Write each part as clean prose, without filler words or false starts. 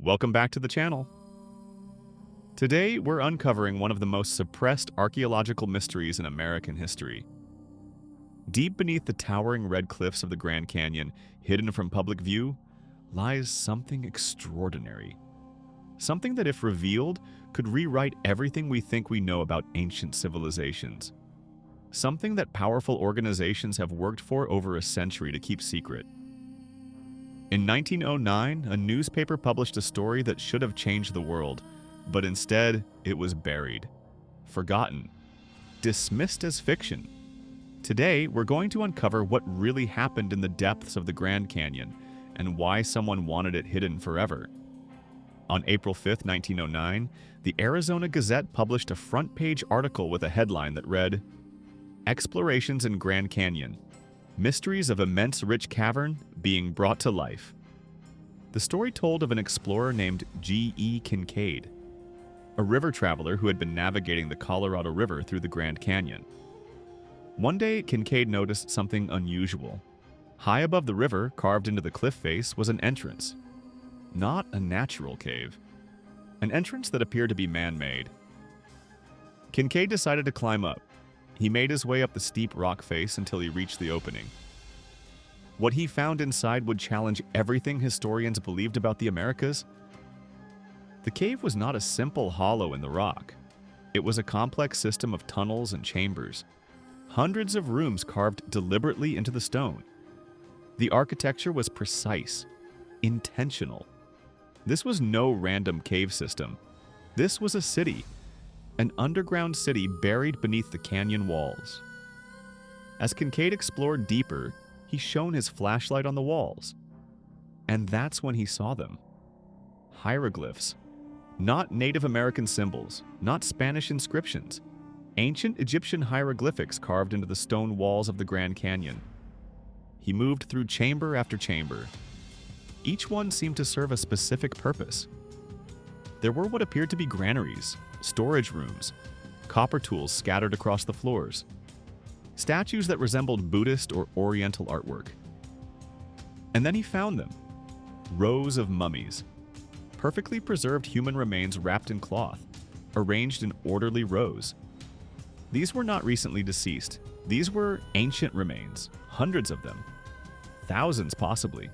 Welcome back to the channel. Today, we're uncovering one of the most suppressed archaeological mysteries in American history. Deep beneath the towering red cliffs of the Grand Canyon, hidden from public view, lies something extraordinary. Something that, if revealed, could rewrite everything we think we know about ancient civilizations. Something that powerful organizations have worked for over a century to keep secret. In 1909, a newspaper published a story that should have changed the world, but instead, it was buried, forgotten, dismissed as fiction. Today, we're going to uncover what really happened in the depths of the Grand Canyon and why someone wanted it hidden forever. On April 5, 1909, the Arizona Gazette published a front-page article with a headline that read, "Explorations in Grand Canyon. Mysteries of immense rich cavern being brought to life." The story told of an explorer named G.E. Kincaid, a river traveler who had been navigating the Colorado River through the Grand Canyon. One day, Kincaid noticed something unusual. High above the river, carved into the cliff face, was an entrance. Not a natural cave. An entrance that appeared to be man-made. Kincaid decided to climb up. He made his way up the steep rock face until he reached the opening. What he found inside would challenge everything historians believed about the Americas. The cave was not a simple hollow in the rock. It was a complex system of tunnels and chambers. Hundreds of rooms carved deliberately into the stone. The architecture was precise, intentional. This was no random cave system. This was a city. An underground city buried beneath the canyon walls. As Kincaid explored deeper, he shone his flashlight on the walls. And that's when he saw them. Hieroglyphs. Not Native American symbols, not Spanish inscriptions. Ancient Egyptian hieroglyphics carved into the stone walls of the Grand Canyon. He moved through chamber after chamber. Each one seemed to serve a specific purpose. There were what appeared to be granaries, storage rooms, copper tools scattered across the floors, statues that resembled Buddhist or Oriental artwork. And then he found them. Rows of mummies. Perfectly preserved human remains wrapped in cloth, arranged in orderly rows. These were not recently deceased. These were ancient remains, hundreds of them. Thousands possibly.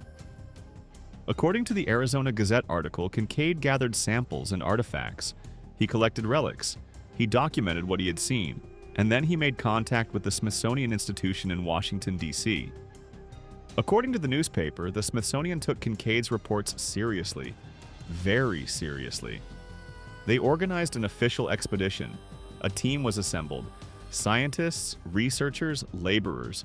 According to the Arizona Gazette article, Kincaid gathered samples and artifacts. He collected relics. He documented what he had seen. And then he made contact with the Smithsonian Institution in Washington, D.C. According to the newspaper, the Smithsonian took Kincaid's reports seriously. Very seriously. They organized an official expedition. A team was assembled. Scientists, researchers, laborers.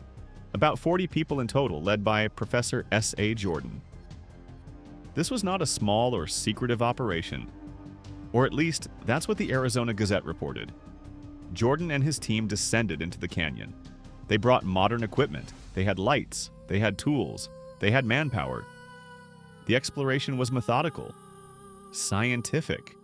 About 40 people in total, led by Professor S.A. Jordan. This was not a small or secretive operation. Or at least, that's what the Arizona Gazette reported. Jordan and his team descended into the canyon. They brought modern equipment. They had lights. They had tools. They had manpower. The exploration was methodical, scientific.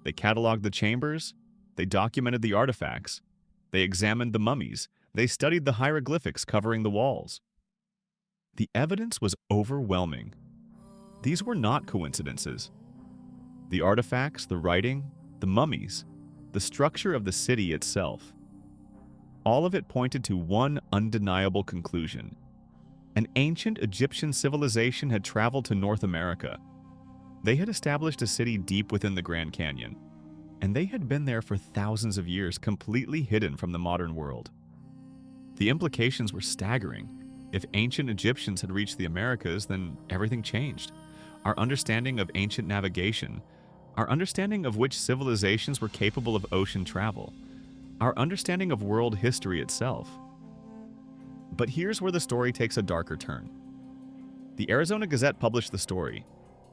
They cataloged the chambers. They documented the artifacts. They examined the mummies. They studied the hieroglyphics covering the walls. The evidence was overwhelming. These were not coincidences. The artifacts, the writing, the mummies, the structure of the city itself. All of it pointed to one undeniable conclusion. An ancient Egyptian civilization had traveled to North America. They had established a city deep within the Grand Canyon, and they had been there for thousands of years, completely hidden from the modern world. The implications were staggering. If ancient Egyptians had reached the Americas, then everything changed. Our understanding of ancient navigation, our understanding of which civilizations were capable of ocean travel, our understanding of world history itself. But here's where the story takes a darker turn. The Arizona Gazette published the story.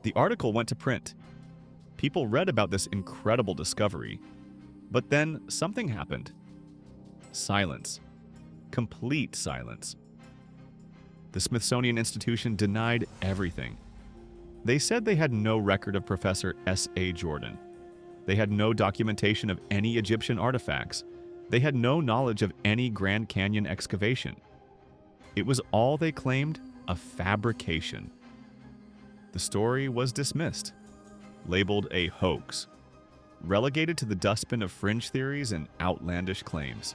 The article went to print. People read about this incredible discovery. But then something happened. Silence. Complete silence. The Smithsonian Institution denied everything. They said they had no record of Professor S.A. Jordan. They had no documentation of any Egyptian artifacts. They had no knowledge of any Grand Canyon excavation. It was all they claimed a fabrication. The story was dismissed. labeled a hoax, relegated to the dustbin of fringe theories and outlandish claims.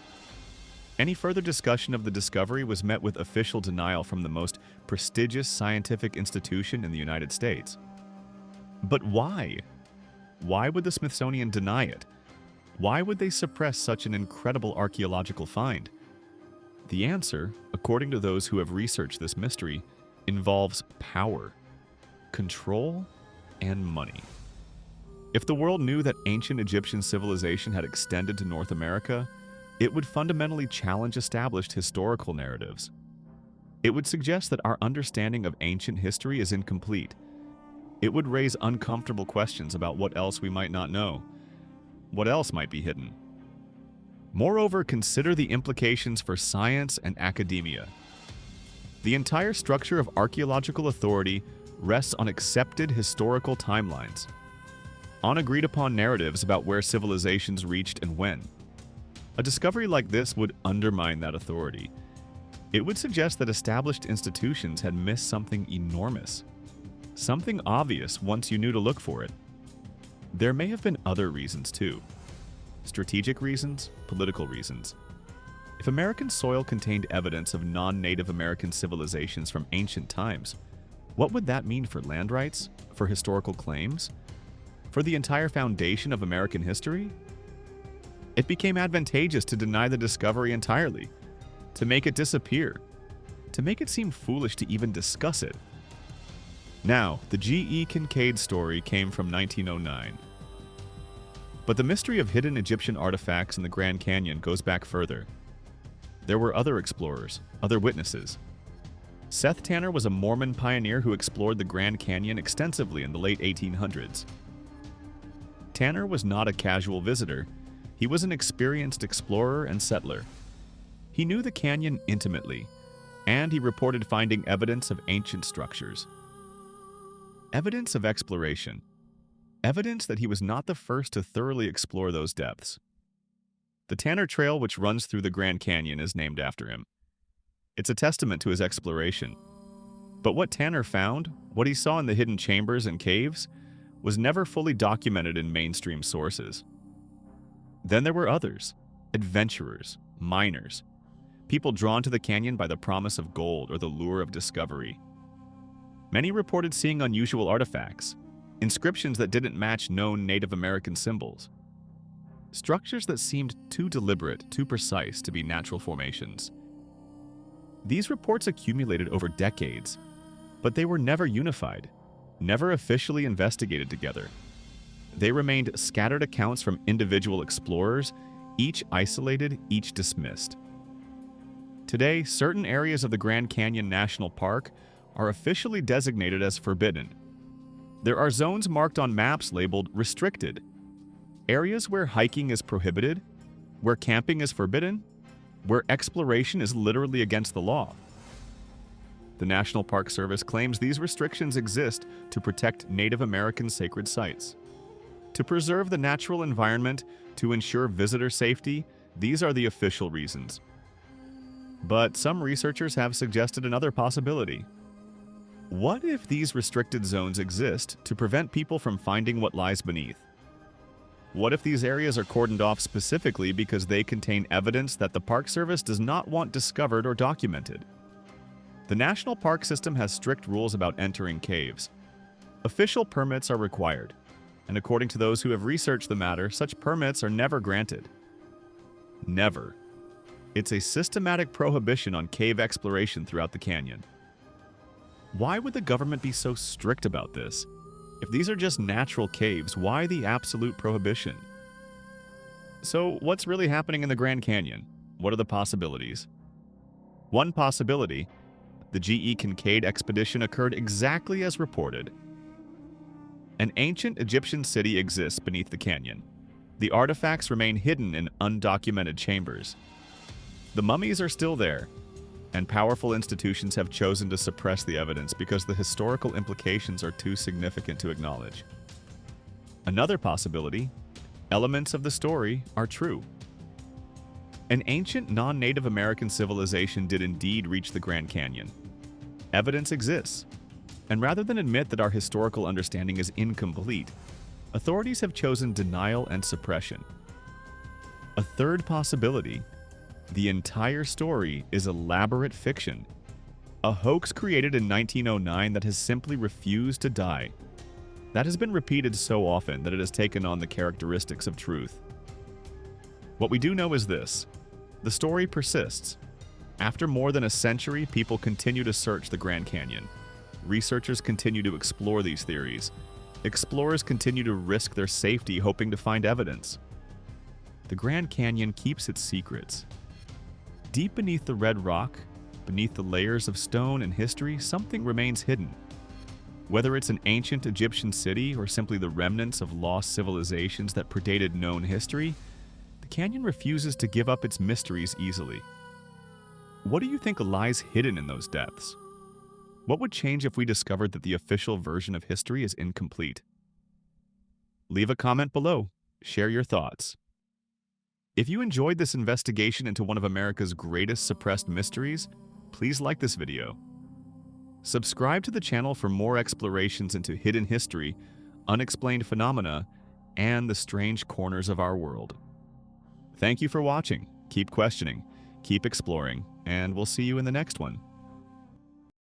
Any further discussion of the discovery was met with official denial from the most prestigious scientific institution in the United States. But why? Why would the Smithsonian deny it? Why would they suppress such an incredible archaeological find? The answer, according to those who have researched this mystery, involves power, control, and money. If the world knew that ancient Egyptian civilization had extended to North America, it would fundamentally challenge established historical narratives. It would suggest that our understanding of ancient history is incomplete. It would raise uncomfortable questions about what else we might not know, what else might be hidden. Moreover, consider the implications for science and academia. The entire structure of archaeological authority rests on accepted historical timelines, on agreed-upon narratives about where civilizations reached and when. A discovery like this would undermine that authority. It would suggest that established institutions had missed something enormous, something obvious once you knew to look for it. There may have been other reasons too. Strategic reasons, political reasons. If American soil contained evidence of non-Native American civilizations from ancient times, what would that mean for land rights, for historical claims, for the entire foundation of American history? It became advantageous to deny the discovery entirely, to make it disappear, to make it seem foolish to even discuss it. Now, the G.E. Kincaid story came from 1909. But the mystery of hidden Egyptian artifacts in the Grand Canyon goes back further. There were other explorers, other witnesses. Seth Tanner was a Mormon pioneer who explored the Grand Canyon extensively in the late 1800s. Tanner was not a casual visitor. He was an experienced explorer and settler. He knew the canyon intimately, and he reported finding evidence of ancient structures. Evidence of exploration. Evidence that he was not the first to thoroughly explore those depths. The Tanner Trail, which runs through the Grand Canyon, is named after him. It's a testament to his exploration. But what Tanner found, what he saw in the hidden chambers and caves, was never fully documented in mainstream sources. Then there were others, adventurers, miners, people drawn to the canyon by the promise of gold or the lure of discovery. Many reported seeing unusual artifacts, inscriptions that didn't match known Native American symbols, structures that seemed too deliberate, too precise to be natural formations. These reports accumulated over decades, but they were never unified, never officially investigated together. They remained scattered accounts from individual explorers, each isolated, each dismissed. Today, certain areas of the Grand Canyon National Park are officially designated as forbidden. There are zones marked on maps labeled restricted, areas where hiking is prohibited, where camping is forbidden, where exploration is literally against the law. The National Park Service claims these restrictions exist to protect Native American sacred sites. To preserve the natural environment, to ensure visitor safety, these are the official reasons. But some researchers have suggested another possibility. What if these restricted zones exist to prevent people from finding what lies beneath? What if these areas are cordoned off specifically because they contain evidence that the Park Service does not want discovered or documented? The National Park System has strict rules about entering caves. Official permits are required, and according to those who have researched the matter, such permits are never granted. Never. It's a systematic prohibition on cave exploration throughout the canyon. Why would the government be so strict about this? If these are just natural caves, why the absolute prohibition? So, what's really happening in the Grand Canyon? What are the possibilities? One possibility: the G.E. Kincaid expedition occurred exactly as reported. An ancient Egyptian city exists beneath the canyon. The artifacts remain hidden in undocumented chambers. The mummies are still there, and powerful institutions have chosen to suppress the evidence because the historical implications are too significant to acknowledge. Another possibility: elements of the story are true. An ancient non-Native American civilization did indeed reach the Grand Canyon. Evidence exists, and rather than admit that our historical understanding is incomplete, authorities have chosen denial and suppression. A third possibility: the entire story is elaborate fiction, a hoax created in 1909 that has simply refused to die. That has been repeated so often that it has taken on the characteristics of truth. What we do know is this: the story persists. After more than a century, people continue to search the Grand Canyon. Researchers continue to explore these theories. Explorers continue to risk their safety hoping to find evidence. The Grand Canyon keeps its secrets. Deep beneath the red rock, beneath the layers of stone and history, something remains hidden. Whether it's an ancient Egyptian city or simply the remnants of lost civilizations that predated known history, the canyon refuses to give up its mysteries easily. What do you think lies hidden in those depths? What would change if we discovered that the official version of history is incomplete? Leave a comment below. Share your thoughts. If you enjoyed this investigation into one of America's greatest suppressed mysteries, please like this video. Subscribe to the channel for more explorations into hidden history, unexplained phenomena, and the strange corners of our world. Thank you for watching. Keep questioning, keep exploring, and we'll see you in the next one.